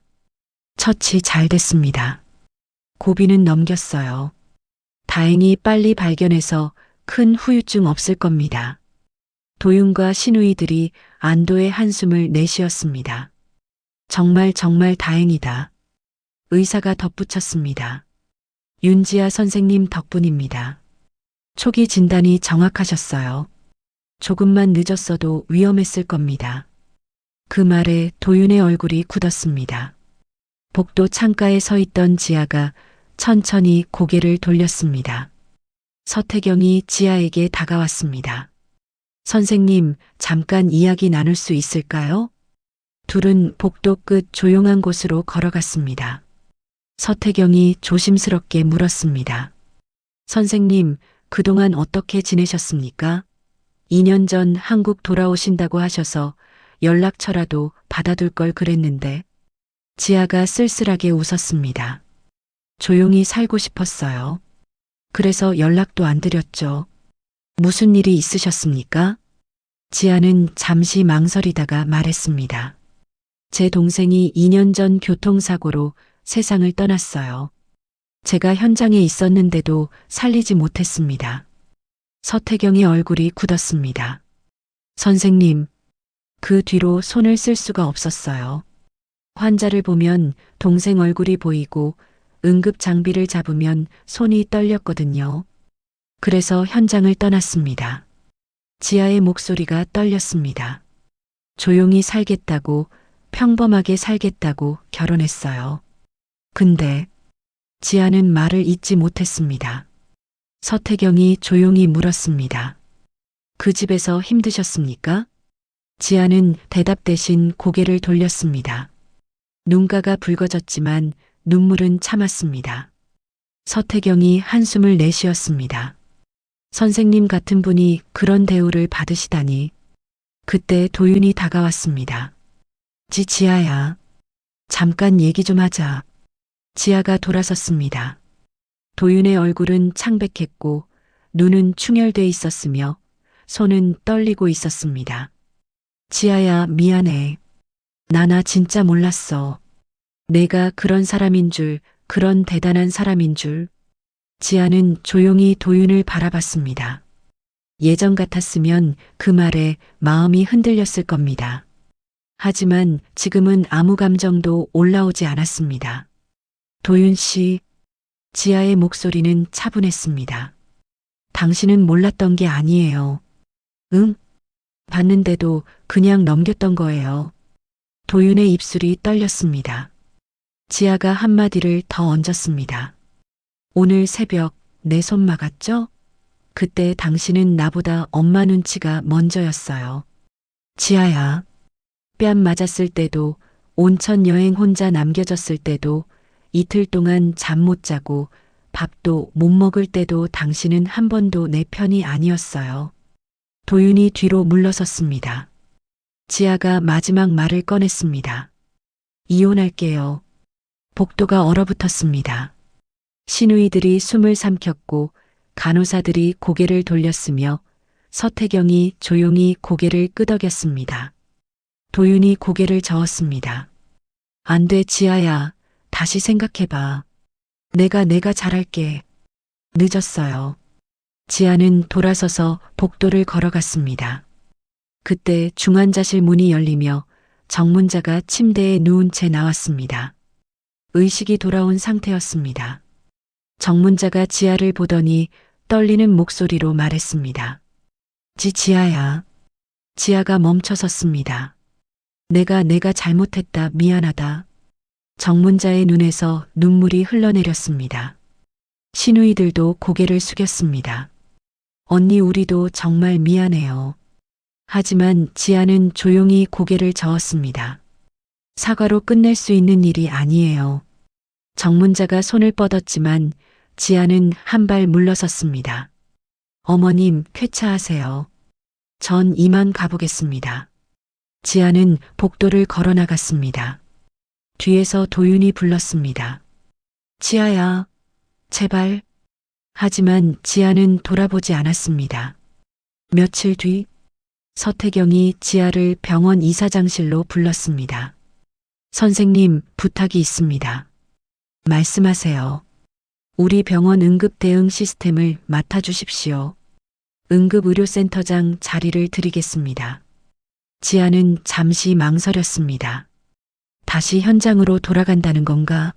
처치 잘 됐습니다. 고비는 넘겼어요. 다행히 빨리 발견해서 큰 후유증 없을 겁니다. 도윤과 신우이들이 안도의 한숨을 내쉬었습니다. 정말 다행이다. 의사가 덧붙였습니다. 윤지아 선생님 덕분입니다. 초기 진단이 정확하셨어요. 조금만 늦었어도 위험했을 겁니다. 그 말에 도윤의 얼굴이 굳었습니다. 복도 창가에 서 있던 지아가 천천히 고개를 돌렸습니다. 서태경이 지아에게 다가왔습니다. 선생님, 잠깐 이야기 나눌 수 있을까요? 둘은 복도 끝 조용한 곳으로 걸어갔습니다. 서태경이 조심스럽게 물었습니다. 선생님, 그동안 어떻게 지내셨습니까? 2년 전 한국 돌아오신다고 하셔서 연락처라도 받아둘 걸 그랬는데. 지아가 쓸쓸하게 웃었습니다. 조용히 살고 싶었어요. 그래서 연락도 안 드렸죠. 무슨 일이 있으셨습니까? 지아는 잠시 망설이다가 말했습니다. 제 동생이 2년 전 교통사고로 세상을 떠났어요. 제가 현장에 있었는데도 살리지 못했습니다. 서태경의 얼굴이 굳었습니다. 선생님, 그 뒤로 손을 쓸 수가 없었어요. 환자를 보면 동생 얼굴이 보이고 응급 장비를 잡으면 손이 떨렸거든요. 그래서 현장을 떠났습니다. 지아의 목소리가 떨렸습니다. 조용히 살겠다고, 평범하게 살겠다고 결혼했어요. 근데 지아는 말을 잇지 못했습니다. 서태경이 조용히 물었습니다. 그 집에서 힘드셨습니까? 지아는 대답 대신 고개를 돌렸습니다. 눈가가 붉어졌지만 눈물은 참았습니다. 서태경이 한숨을 내쉬었습니다. 선생님 같은 분이 그런 대우를 받으시다니. 그때 도윤이 다가왔습니다. 지아야. 잠깐 얘기 좀 하자. 지아가 돌아섰습니다. 도윤의 얼굴은 창백했고 눈은 충혈돼 있었으며 손은 떨리고 있었습니다. 지아야, 미안해. 나 진짜 몰랐어. 내가 그런 사람인 줄, 그런 대단한 사람인 줄. 지아는 조용히 도윤을 바라봤습니다. 예전 같았으면 그 말에 마음이 흔들렸을 겁니다. 하지만 지금은 아무 감정도 올라오지 않았습니다. 도윤 씨, 지아의 목소리는 차분했습니다. 당신은 몰랐던 게 아니에요. 응? 봤는데도 그냥 넘겼던 거예요. 도윤의 입술이 떨렸습니다. 지아가 한마디를 더 얹었습니다. 오늘 새벽 내 손 막았죠? 그때 당신은 나보다 엄마 눈치가 먼저였어요. 지아야. 뺨 맞았을 때도, 온천 여행 혼자 남겨졌을 때도, 이틀 동안 잠 못 자고 밥도 못 먹을 때도 당신은 한 번도 내 편이 아니었어요. 도윤이 뒤로 물러섰습니다. 지아가 마지막 말을 꺼냈습니다. 이혼할게요. 복도가 얼어붙었습니다. 시누이들이 숨을 삼켰고 간호사들이 고개를 돌렸으며 서태경이 조용히 고개를 끄덕였습니다. 도윤이 고개를 저었습니다. 안 돼, 지아야. 다시 생각해봐. 내가 잘할게. 늦었어요. 지아는 돌아서서 복도를 걸어갔습니다. 그때 중환자실 문이 열리며 정문자가 침대에 누운 채 나왔습니다. 의식이 돌아온 상태였습니다. 정문자가 지아를 보더니 떨리는 목소리로 말했습니다. 지아야. 지아가 멈춰섰습니다. 내가 잘못했다. 미안하다. 정문자의 눈에서 눈물이 흘러내렸습니다. 시누이들도 고개를 숙였습니다. 언니, 우리도 정말 미안해요. 하지만 지아는 조용히 고개를 저었습니다. 사과로 끝낼 수 있는 일이 아니에요. 정문자가 손을 뻗었지만 지아는 한 발 물러섰습니다. 어머님, 쾌차하세요. 전 이만 가보겠습니다. 지아는 복도를 걸어 나갔습니다. 뒤에서 도윤이 불렀습니다. 지아야, 제발. 하지만 지아는 돌아보지 않았습니다. 며칠 뒤 서태경이 지아를 병원 이사장실로 불렀습니다. 선생님, 부탁이 있습니다. 말씀하세요. 우리 병원 응급 대응 시스템을 맡아주십시오. 응급의료센터장 자리를 드리겠습니다. 지아는 잠시 망설였습니다. 다시 현장으로 돌아간다는 건가?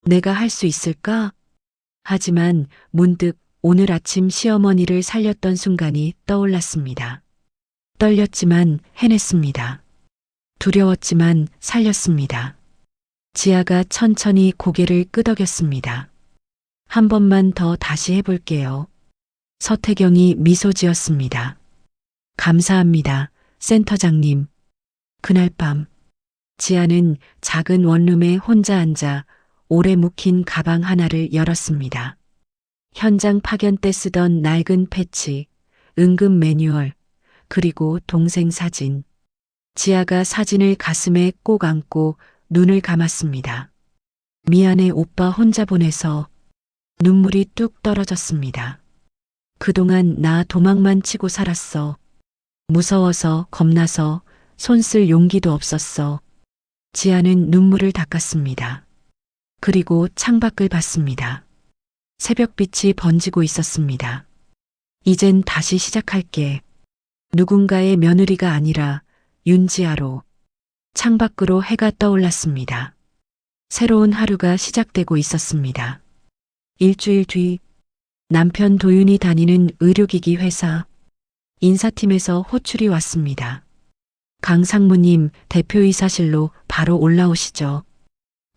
내가 할 수 있을까? 하지만 문득 오늘 아침 시어머니를 살렸던 순간이 떠올랐습니다. 떨렸지만 해냈습니다. 두려웠지만 살렸습니다. 지아가 천천히 고개를 끄덕였습니다. 한 번만 더 다시 해볼게요. 서태경이 미소 지었습니다. 감사합니다, 센터장님. 그날 밤 지아는 작은 원룸에 혼자 앉아 오래 묵힌 가방 하나를 열었습니다. 현장 파견 때 쓰던 낡은 패치, 응급 매뉴얼, 그리고 동생 사진. 지아가 사진을 가슴에 꼭 안고 눈을 감았습니다. 미안해, 오빠 혼자 보내서. 눈물이 뚝 떨어졌습니다. 그동안 나 도망만 치고 살았어. 무서워서, 겁나서, 손 쓸 용기도 없었어. 지아는 눈물을 닦았습니다. 그리고 창밖을 봤습니다. 새벽빛이 번지고 있었습니다. 이젠 다시 시작할게. 누군가의 며느리가 아니라 윤지아로. 창밖으로 해가 떠올랐습니다. 새로운 하루가 시작되고 있었습니다. 일주일 뒤 남편 도윤이 다니는 의료기기 회사 인사팀에서 호출이 왔습니다. 강 상무님, 대표이사실로 바로 올라오시죠.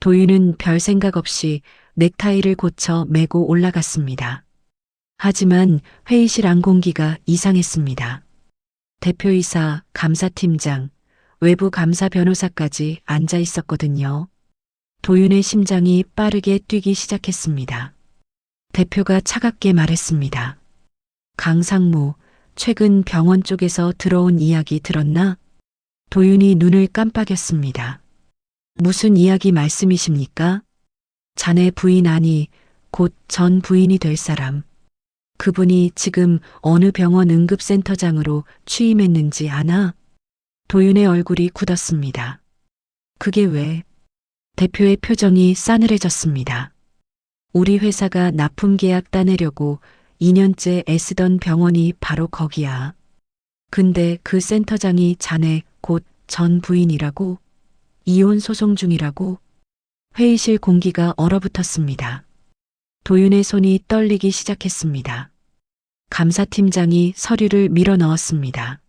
도윤은 별 생각 없이 넥타이를 고쳐 메고 올라갔습니다. 하지만 회의실 안 공기가 이상했습니다. 대표이사, 감사팀장, 외부 감사 변호사까지 앉아 있었거든요. 도윤의 심장이 빠르게 뛰기 시작했습니다. 대표가 차갑게 말했습니다. 강 상무, 최근 병원 쪽에서 들어온 이야기 들었나? 도윤이 눈을 깜빡였습니다. 무슨 이야기 말씀이십니까? 자네 부인 아니, 곧 전 부인이 될 사람. 그분이 지금 어느 병원 응급센터장으로 취임했는지 아나? 도윤의 얼굴이 굳었습니다. 그게 왜? 대표의 표정이 싸늘해졌습니다. 우리 회사가 납품 계약 따내려고 2년째 애쓰던 병원이 바로 거기야. 근데 그 센터장이 자네 곧 전 부인이라고? 이혼 소송 중이라고? 회의실 공기가 얼어붙었습니다. 도윤의 손이 떨리기 시작했습니다. 감사팀장이 서류를 밀어 넣었습니다.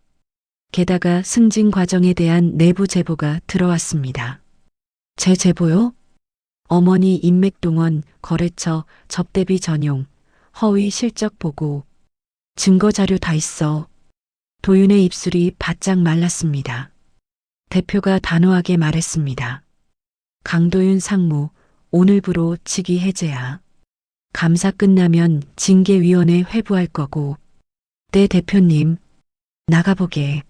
게다가 승진 과정에 대한 내부 제보가 들어왔습니다. 제 제보요? 어머니 인맥동원, 거래처, 접대비 전용, 허위 실적 보고, 증거 자료 다 있어. 도윤의 입술이 바짝 말랐습니다. 대표가 단호하게 말했습니다. 강도윤 상무, 오늘부로 직위 해제야. 감사 끝나면 징계위원회 회부할 거고. 네 대표님, 나가보게.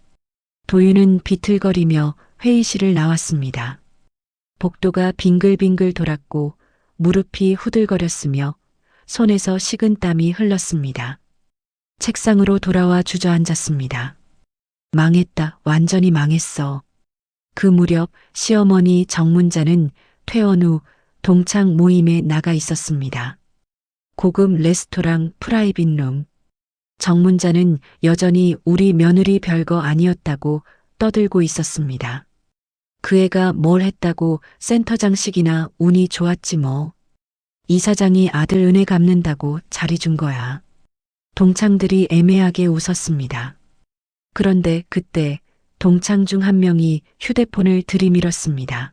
도윤은 비틀거리며 회의실을 나왔습니다. 복도가 빙글빙글 돌았고 무릎이 후들거렸으며 손에서 식은 땀이 흘렀습니다. 책상으로 돌아와 주저앉았습니다. 망했다, 완전히 망했어. 그 무렵 시어머니 정문자는 퇴원 후 동창 모임에 나가 있었습니다. 고급 레스토랑 프라이빗룸. 정문자는 여전히 우리 며느리 별거 아니었다고 떠들고 있었습니다. 그 애가 뭘 했다고 센터장식이나 운이 좋았지 뭐. 이사장이 아들 은혜 갚는다고 자리 준 거야. 동창들이 애매하게 웃었습니다. 그런데 그때 동창 중 한 명이 휴대폰을 들이밀었습니다.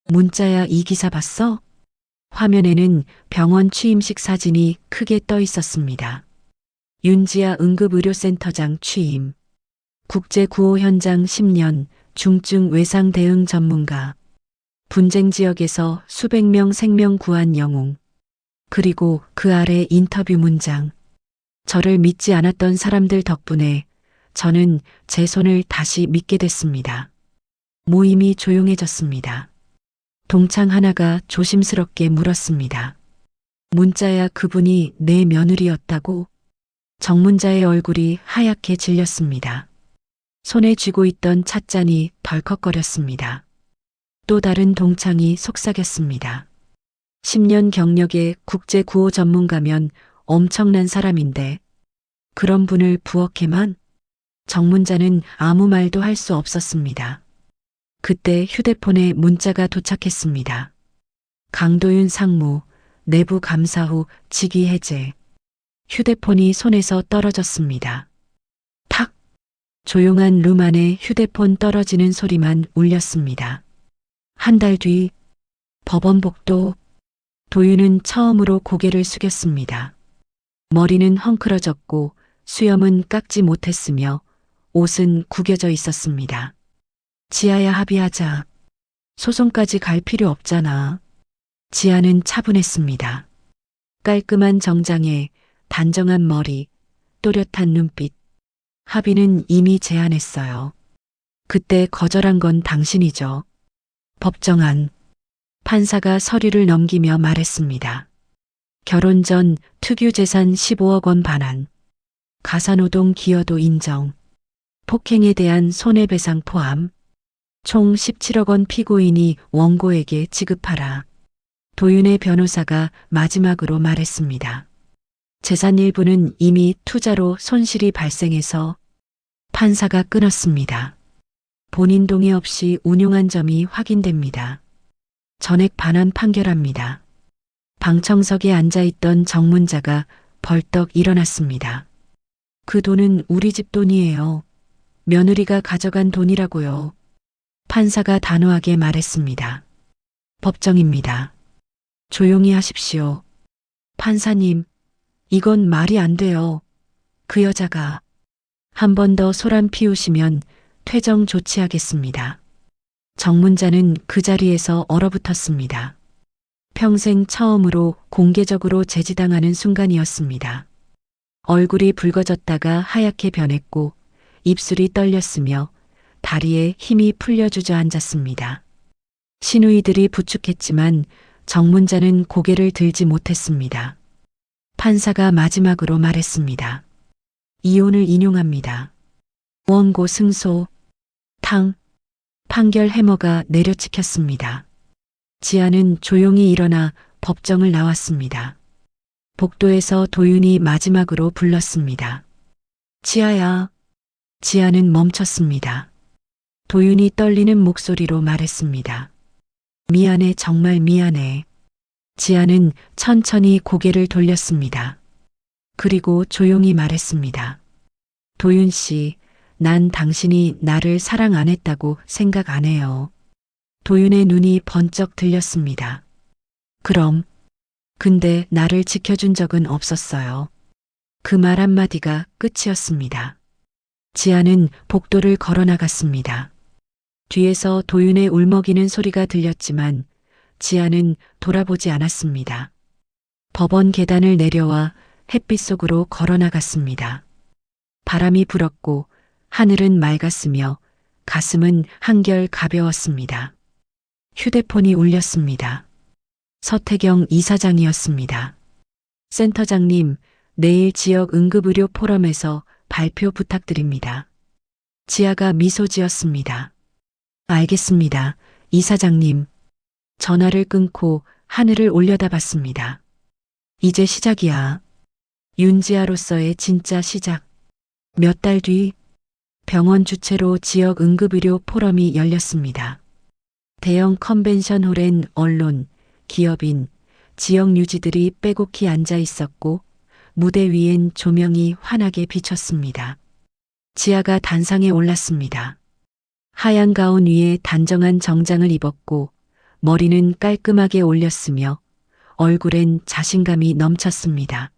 문자야, 이 기사 봤어? 화면에는 병원 취임식 사진이 크게 떠 있었습니다. 윤지아 응급의료센터장 취임. 국제구호 현장 10년, 중증 외상 대응 전문가. 분쟁 지역에서 수백 명 생명 구한 영웅. 그리고 그 아래 인터뷰 문장. 저를 믿지 않았던 사람들 덕분에 저는 제 손을 다시 믿게 됐습니다. 모임이 조용해졌습니다. 동창 하나가 조심스럽게 물었습니다. 문자야, 그분이 내 며느리였다고? 정문자의 얼굴이 하얗게 질렸습니다. 손에 쥐고 있던 찻잔이 덜컥거렸습니다. 또 다른 동창이 속삭였습니다. 10년 경력의 국제구호 전문가면 엄청난 사람인데 그런 분을 부엌에만? 정문자는 아무 말도 할 수 없었습니다. 그때 휴대폰에 문자가 도착했습니다. 강도윤 상무, 내부 감사 후 직위 해제. 휴대폰이 손에서 떨어졌습니다. 탁! 조용한 룸 안에 휴대폰 떨어지는 소리만 울렸습니다. 한 달 뒤, 법원 복도. 도윤은 처음으로 고개를 숙였습니다. 머리는 헝클어졌고 수염은 깎지 못했으며 옷은 구겨져 있었습니다. 지아야, 합의하자. 소송까지 갈 필요 없잖아. 지아는 차분했습니다. 깔끔한 정장에 단정한 머리, 또렷한 눈빛. 합의는 이미 제안했어요. 그때 거절한 건 당신이죠. 법정안. 판사가 서류를 넘기며 말했습니다. 결혼 전 특유재산 15억 원 반환. 가사노동 기여도 인정. 폭행에 대한 손해배상 포함. 총 17억 원 피고인이 원고에게 지급하라. 도윤의 변호사가 마지막으로 말했습니다. 재산 일부는 이미 투자로 손실이 발생해서. 판사가 끊었습니다. 본인 동의 없이 운용한 점이 확인됩니다. 전액 반환 판결합니다. 방청석에 앉아있던 정문자가 벌떡 일어났습니다. 그 돈은 우리 집 돈이에요. 며느리가 가져간 돈이라고요. 판사가 단호하게 말했습니다. 법정입니다. 조용히 하십시오. 판사님, 이건 말이 안 돼요. 그 여자가. 한 번 더 소란 피우시면 퇴정 조치하겠습니다. 정문자는 그 자리에서 얼어붙었습니다. 평생 처음으로 공개적으로 제지당하는 순간이었습니다. 얼굴이 붉어졌다가 하얗게 변했고 입술이 떨렸으며 다리에 힘이 풀려 주저앉았습니다. 시누이들이 부축했지만 정문자는 고개를 들지 못했습니다. 판사가 마지막으로 말했습니다. 이혼을 인용합니다. 원고 승소. 탕. 판결 해머가 내려찍혔습니다. 지아는 조용히 일어나 법정을 나왔습니다. 복도에서 도윤이 마지막으로 불렀습니다. 지아야. 지아는 멈췄습니다. 도윤이 떨리는 목소리로 말했습니다. 미안해, 정말 미안해. 지아는 천천히 고개를 돌렸습니다. 그리고 조용히 말했습니다. 도윤 씨, 난 당신이 나를 사랑 안 했다고 생각 안 해요. 도윤의 눈이 번쩍 들렸습니다. 그럼, 근데 나를 지켜준 적은 없었어요. 그 말 한마디가 끝이었습니다. 지아는 복도를 걸어 나갔습니다. 뒤에서 도윤의 울먹이는 소리가 들렸지만 지아는 돌아보지 않았습니다. 법원 계단을 내려와 햇빛 속으로 걸어 나갔습니다. 바람이 불었고 하늘은 맑았으며 가슴은 한결 가벼웠습니다. 휴대폰이 울렸습니다. 서태경 이사장이었습니다. 센터장님, 내일 지역 응급의료 포럼에서 발표 부탁드립니다. 지아가 미소 지었습니다. 알겠습니다, 이사장님. 전화를 끊고 하늘을 올려다봤습니다. 이제 시작이야. 윤지아로서의 진짜 시작. 몇 달 뒤 병원 주최로 지역 응급의료 포럼이 열렸습니다. 대형 컨벤션홀엔 언론, 기업인, 지역 유지들이 빼곡히 앉아 있었고 무대 위엔 조명이 환하게 비쳤습니다. 지아가 단상에 올랐습니다. 하얀 가운 위에 단정한 정장을 입었고 머리는 깔끔하게 올렸으며 얼굴엔 자신감이 넘쳤습니다.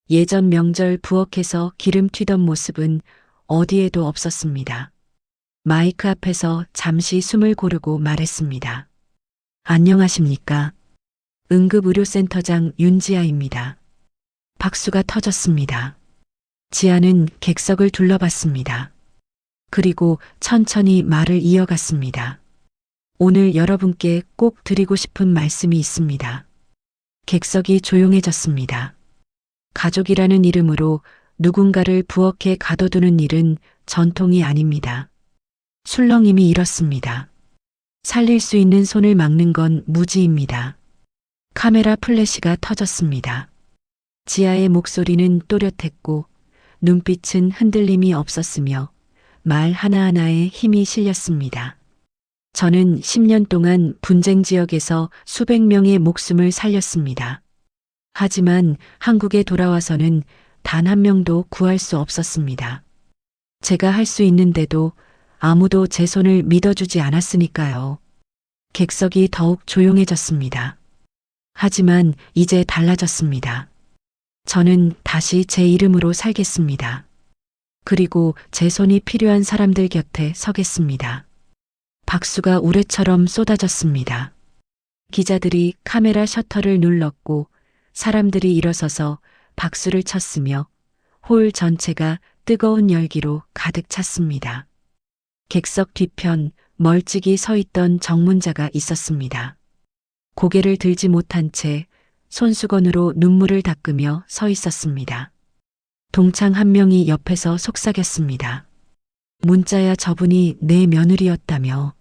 예전 명절 부엌에서 기름 튀던 모습은 어디에도 없었습니다. 마이크 앞에서 잠시 숨을 고르고 말했습니다. 안녕하십니까? 응급의료센터장 윤지아입니다. 박수가 터졌습니다. 지아는 객석을 둘러봤습니다. 그리고 천천히 말을 이어갔습니다. 오늘 여러분께 꼭 드리고 싶은 말씀이 있습니다. 객석이 조용해졌습니다. 가족이라는 이름으로 누군가를 부엌에 가둬두는 일은 전통이 아닙니다. 술렁임이 일었습니다. 살릴 수 있는 손을 막는 건 무지입니다. 카메라 플래시가 터졌습니다. 지아의 목소리는 또렷했고 눈빛은 흔들림이 없었으며 말 하나하나에 힘이 실렸습니다. 저는 10년 동안 분쟁 지역에서 수백 명의 목숨을 살렸습니다. 하지만 한국에 돌아와서는 단 한 명도 구할 수 없었습니다. 제가 할 수 있는데도 아무도 제 손을 믿어주지 않았으니까요. 객석이 더욱 조용해졌습니다. 하지만 이제 달라졌습니다. 저는 다시 제 이름으로 살겠습니다. 그리고 제 손이 필요한 사람들 곁에 서겠습니다. 박수가 우레처럼 쏟아졌습니다. 기자들이 카메라 셔터를 눌렀고 사람들이 일어서서 박수를 쳤으며 홀 전체가 뜨거운 열기로 가득 찼습니다. 객석 뒤편 멀찍이 서 있던 정문자가 있었습니다. 고개를 들지 못한 채 손수건으로 눈물을 닦으며 서 있었습니다. 동창 한 명이 옆에서 속삭였습니다. 문자야, 저분이 내 며느리였다며.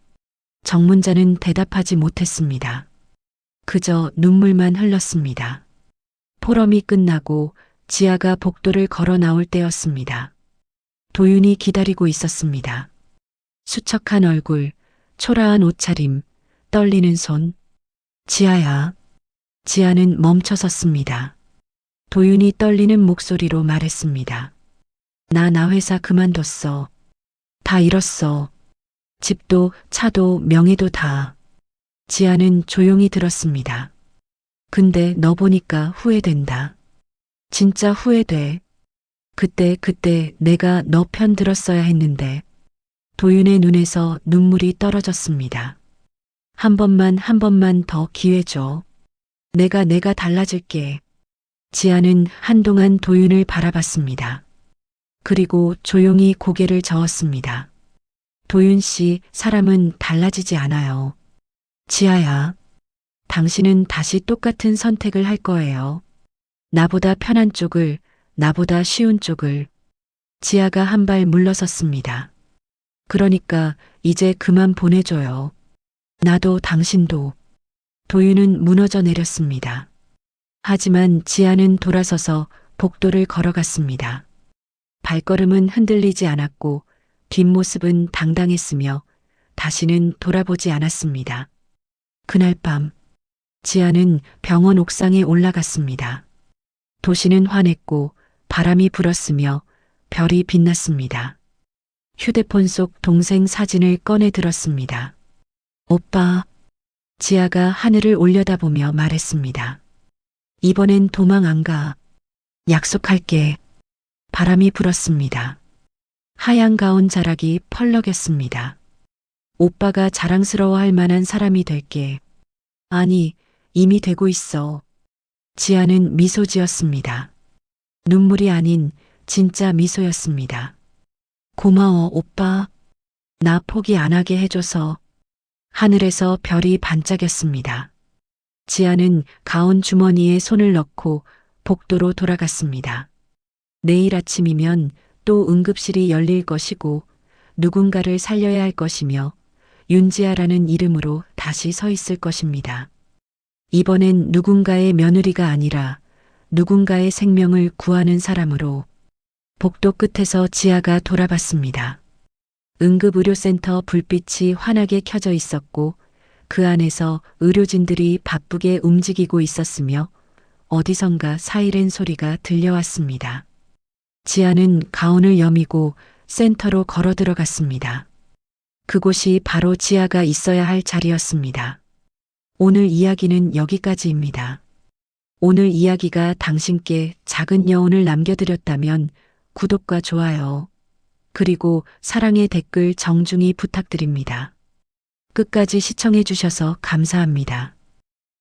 정문자는 대답하지 못했습니다. 그저 눈물만 흘렀습니다. 포럼이 끝나고 지아가 복도를 걸어 나올 때였습니다. 도윤이 기다리고 있었습니다. 수척한 얼굴, 초라한 옷차림, 떨리는 손. 지아야. 지아는 멈춰섰습니다. 도윤이 떨리는 목소리로 말했습니다. 나 회사 그만뒀어. 다 잃었어. 집도 차도 명예도 다. 지아는 조용히 들었습니다. 근데 너 보니까 후회된다. 진짜 후회돼. 그때 내가 너 편 들었어야 했는데. 도윤의 눈에서 눈물이 떨어졌습니다. 한 번만 더 기회 줘. 내가 달라질게. 지아는 한동안 도윤을 바라봤습니다. 그리고 조용히 고개를 저었습니다. 도윤 씨, 사람은 달라지지 않아요. 지아야, 당신은 다시 똑같은 선택을 할 거예요. 나보다 편한 쪽을, 나보다 쉬운 쪽을. 지아가 한 발 물러섰습니다. 그러니까 이제 그만 보내줘요. 나도 당신도. 도윤은 무너져 내렸습니다. 하지만 지아는 돌아서서 복도를 걸어갔습니다. 발걸음은 흔들리지 않았고 뒷모습은 당당했으며 다시는 돌아보지 않았습니다. 그날 밤 지아는 병원 옥상에 올라갔습니다. 도시는 환했고 바람이 불었으며 별이 빛났습니다. 휴대폰 속 동생 사진을 꺼내 들었습니다. 오빠, 지아가 하늘을 올려다보며 말했습니다. 이번엔 도망 안 가. 약속할게. 바람이 불었습니다. 하얀 가운 자락이 펄럭였습니다. 오빠가 자랑스러워할 만한 사람이 될게. 아니, 이미 되고 있어. 지아는 미소 지었습니다. 눈물이 아닌 진짜 미소였습니다. 고마워, 오빠. 나 포기 안 하게 해줘서. 하늘에서 별이 반짝였습니다. 지아는 가운 주머니에 손을 넣고 복도로 돌아갔습니다. 내일 아침이면 또 응급실이 열릴 것이고 누군가를 살려야 할 것이며 윤지아라는 이름으로 다시 서 있을 것입니다. 이번엔 누군가의 며느리가 아니라 누군가의 생명을 구하는 사람으로. 복도 끝에서 지아가 돌아봤습니다. 응급의료센터 불빛이 환하게 켜져 있었고 그 안에서 의료진들이 바쁘게 움직이고 있었으며 어디선가 사이렌 소리가 들려왔습니다. 지아는 가운을 여미고 센터로 걸어 들어갔습니다. 그곳이 바로 지아가 있어야 할 자리였습니다. 오늘 이야기는 여기까지입니다. 오늘 이야기가 당신께 작은 여운을 남겨드렸다면 구독과 좋아요, 그리고 사랑의 댓글 정중히 부탁드립니다. 끝까지 시청해 주셔서 감사합니다.